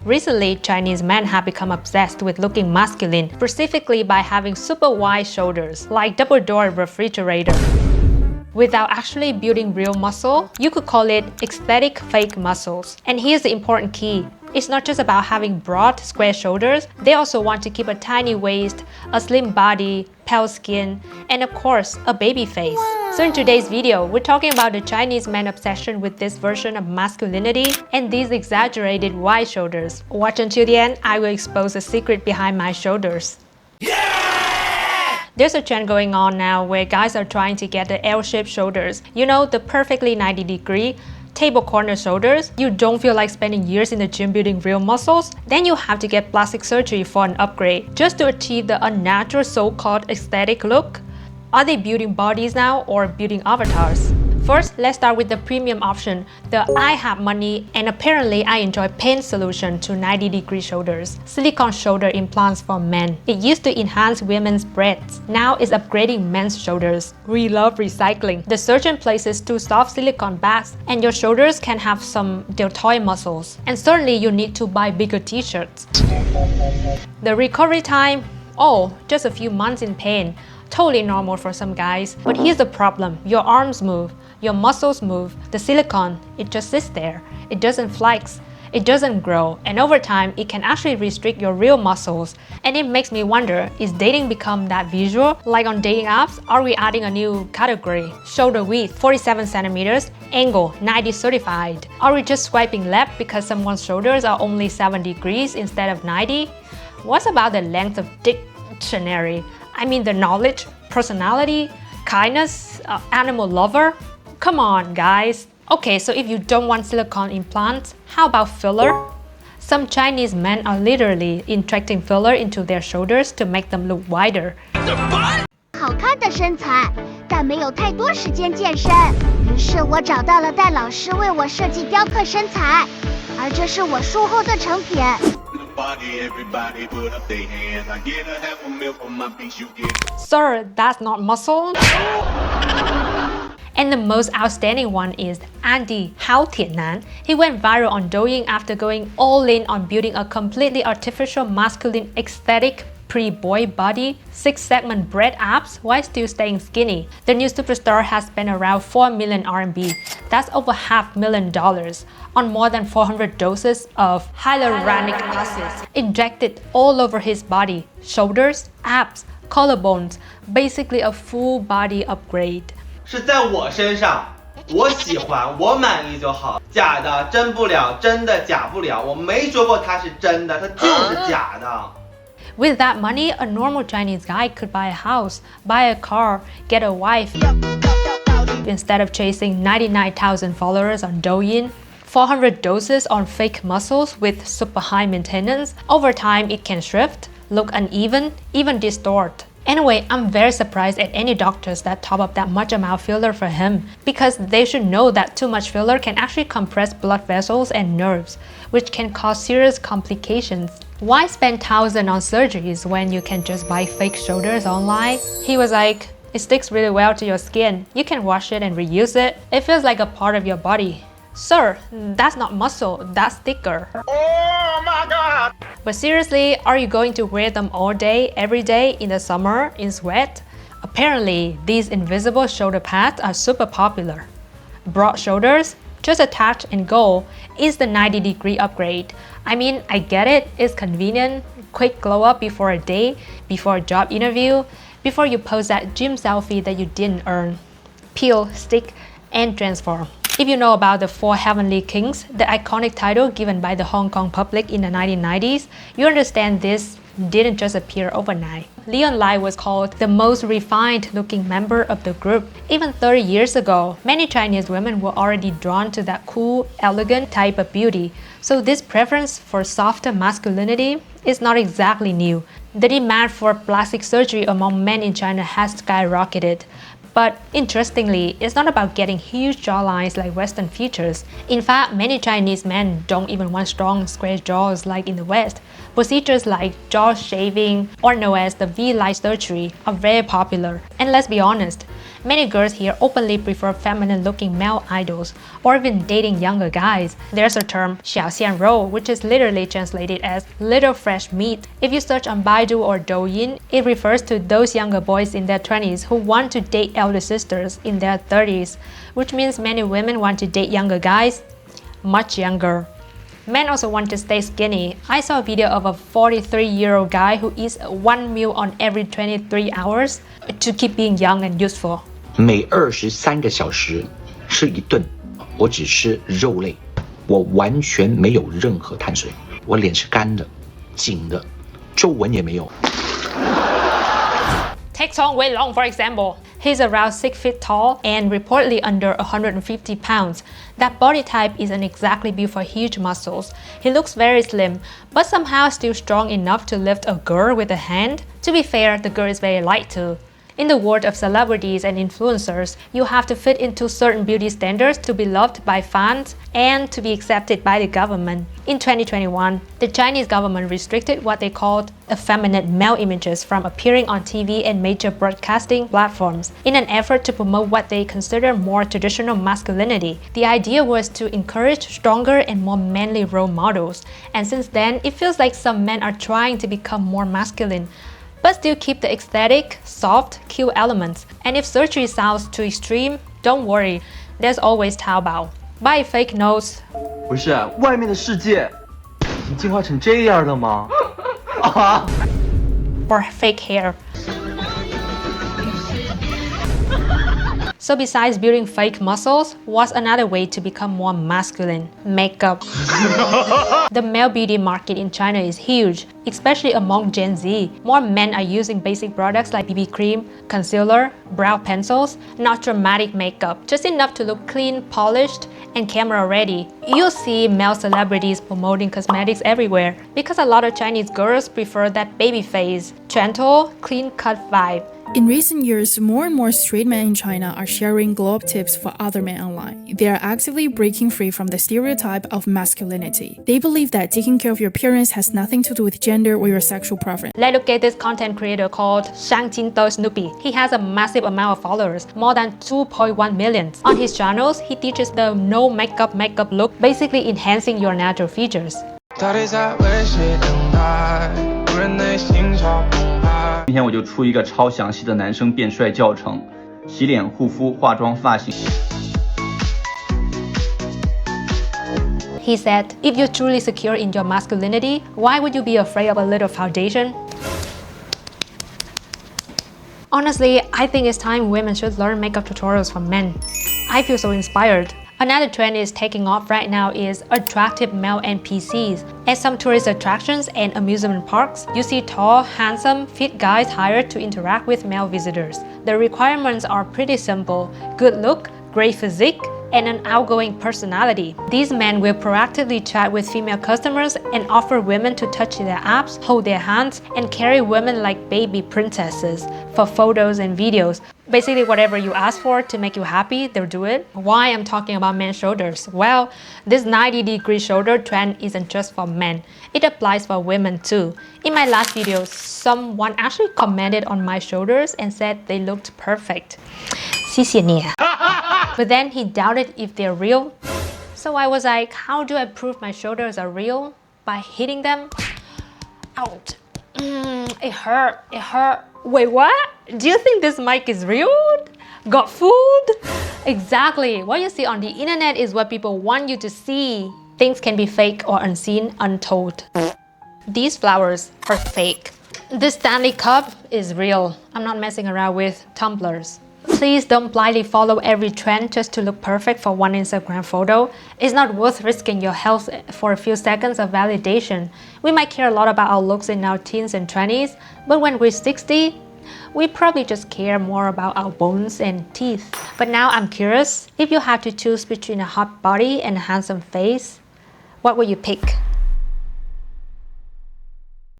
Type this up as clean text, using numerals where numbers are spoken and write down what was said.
Recently, Chinese men have become obsessed with looking masculine, specifically by having super wide shoulders, like double-door refrigerator. Without actually building real muscle, you could call it aesthetic fake muscles. And here's the important key. It's not just about having broad, square shoulders, they also want to keep a tiny waist, a slim body, pale skin, and of course, a baby face. Wow. So in today's video, we're talking about the Chinese man obsession with this version of masculinity and these exaggerated wide shoulders. Watch until the end, I will expose the secret behind my shoulders. There's a trend going on now where guys are trying to get the L-shaped shoulders. You know, the perfectly 90-degree table corner shoulders. You don't feel like spending years in the gym building real muscles? Then you have to get plastic surgery for an upgrade just to achieve the unnatural so-called aesthetic look. Are they building bodies now or building avatars? First, let's start with the premium option, the I have money and apparently I enjoy pain solution to 90-degree shoulders. Silicone shoulder implants for men. It used to enhance women's breasts. Now it's upgrading men's shoulders. We love recycling. The surgeon places 2 soft silicone bags and your shoulders can have some deltoid muscles. And certainly you need to buy bigger t-shirts. The recovery time? Oh, just a few months in pain. Totally normal for some guys. But here's the problem. Your arms move, your muscles move, the silicone, it just sits there. It doesn't flex, it doesn't grow, and over time, it can actually restrict your real muscles. And it makes me wonder, is dating become that visual? Like on dating apps, are we adding a new category? Shoulder width, 47 centimeters, angle, 90 certified. Are we just swiping left because someone's shoulders are only 7 degrees instead of 90? What's about the length of dictionary? I mean the knowledge, personality, kindness, animal lover? Come on, guys. Okay, so if you don't want silicone implants, how about filler? Some Chinese men are literally injecting filler into their shoulders to make them look wider. 好看的身材，但没有太多时间健身。于是我找到了戴老师为我设计雕刻身材，而这是我术后的成品。Sir, that's not muscle. And the most outstanding one is Andy Hao Tiannan. He went viral on Douyin after going all in on building a completely artificial masculine aesthetic pre-boy body, 6-segment bread abs while still staying skinny. The new superstar has spent around 4 million RMB, that's over $500,000, on more than 400 doses of hyaluronic acid injected all over his body, shoulders, abs, collarbones, basically a full body upgrade. 是在我身上，我喜欢，我满意就好。假的真不了，真的假不了。我没说过它是真的，它就是假的。With that money, a normal Chinese guy could buy a house, buy a car, get a wife. Instead of chasing 99,000 followers on Douyin, 400 doses on fake muscles with super high maintenance, over time it can shrift, look uneven, even distort. Anyway, I'm very surprised at any doctors that top up that much amount of filler for him, because they should know that too much filler can actually compress blood vessels and nerves, which can cause serious complications. Why spend thousands on surgeries when you can just buy fake shoulders online? He was like, it sticks really well to your skin. You can wash it and reuse it. It feels like a part of your body. Sir, that's not muscle, that's thicker. Oh my god! But seriously, are you going to wear them all day, every day, in the summer, in sweat? Apparently, these invisible shoulder pads are super popular. Broad shoulders, just attach and go, is the 90-degree upgrade. I mean, I get it, it's convenient, quick glow up before a date, before a job interview, before you post that gym selfie that you didn't earn. Peel, stick, and transform. If you know about the 4 Heavenly Kings, the iconic title given by the Hong Kong public in the 1990s, you understand this didn't just appear overnight. Leon Lai was called the most refined looking member of the group. Even 30 years ago, many Chinese women were already drawn to that cool, elegant type of beauty. So this preference for softer masculinity is not exactly new. The demand for plastic surgery among men in China has skyrocketed. But interestingly, it's not about getting huge jawlines like Western features. In fact, many Chinese men don't even want strong, square jaws like in the West. Procedures like jaw shaving, or known as the V-line surgery, are very popular. And let's be honest, Many girls here openly prefer feminine-looking male idols, or even dating younger guys. There's a term, 小鲜肉, which is literally translated as little fresh meat. If you search on Baidu or Douyin, it refers to those younger boys in their 20s who want to date elder sisters in their 30s, which means many women want to date younger guys much younger. Men also want to stay skinny. I saw a video of a 43-year-old guy who eats one meal on every 23 hours to keep being young and useful. 每23个小时吃一顿，我只吃肉类，我完全没有任何碳水，我脸是干的、紧的，皱纹也没有。Take Song Wei Long, for example. He's around 6 feet tall and reportedly under 150 pounds. That body type isn't exactly built for huge muscles. He looks very slim, but somehow still strong enough to lift a girl with a hand. To be fair, the girl is very light too. In the world of celebrities and influencers, you have to fit into certain beauty standards to be loved by fans and to be accepted by the government. In 2021, the Chinese government restricted what they called effeminate male images from appearing on TV and major broadcasting platforms in an effort to promote what they consider more traditional masculinity. The idea was to encourage stronger and more manly role models, and since then, it feels like some men are trying to become more masculine, but still keep the aesthetic, soft, cute elements. And if surgery sounds too extreme, don't worry, there's always Taobao. Buy fake nose. 不是，外面的世界已经进化成这样了吗？啊 Or fake hair. So besides building fake muscles, what's another way to become more masculine? Makeup. The male beauty market in China is huge, especially among Gen Z. More men are using basic products like BB cream, concealer, brow pencils, not dramatic makeup, just enough to look clean, polished, and camera ready. You'll see male celebrities promoting cosmetics everywhere because a lot of Chinese girls prefer that baby face, gentle, clean-cut vibe. In recent years, more and more straight men in China are sharing glow-up tips for other men online. They are actively breaking free from the stereotype of masculinity. They believe that taking care of your appearance has nothing to do with gender or your sexual preference. Let's look at this content creator called Shangqingde Snoopy. He has a massive amount of followers, more than 2.1 million. On his channels, he teaches the no makeup look, basically enhancing your natural features. 今天我就出一个超详细的男生变帅教程，洗脸、护肤、化妆、发型。He said, if you're truly secure in your masculinity, why would you be afraid of a little foundation? Honestly, I think it's time women should learn makeup tutorials from men. I feel so inspired. Another trend is taking off right now is attractive male NPCs. At some tourist attractions and amusement parks, you see tall, handsome, fit guys hired to interact with male visitors. The requirements are pretty simple: good look, great physique, and an outgoing personality. These men will proactively chat with female customers and offer women to touch their abs, hold their hands, and carry women like baby princesses for photos and videos. Basically, whatever you ask for to make you happy, they'll do it. Why I'm talking about men's shoulders? Well, this 90-degree shoulder trend isn't just for men. It applies for women too. In my last video, someone actually commented on my shoulders and said they looked perfect. 谢谢你. But then he doubted if they're real. So I was like, how do I prove my shoulders are real? By hitting them? Ouch. It hurt. Wait, what? Do you think this mic is real? Got fooled? Exactly. What you see on the internet is what people want you to see. Things can be fake or unseen, untold. These flowers are fake. This Stanley Cup is real. I'm not messing around with tumblers. Please don't blindly follow every trend just to look perfect for one Instagram photo. It's not worth risking your health for a few seconds of validation. We might care a lot about our looks in our teens and 20s, but when we're 60, we probably just care more about our bones and teeth. But now I'm curious, if you had to choose between a hot body and a handsome face, what would you pick?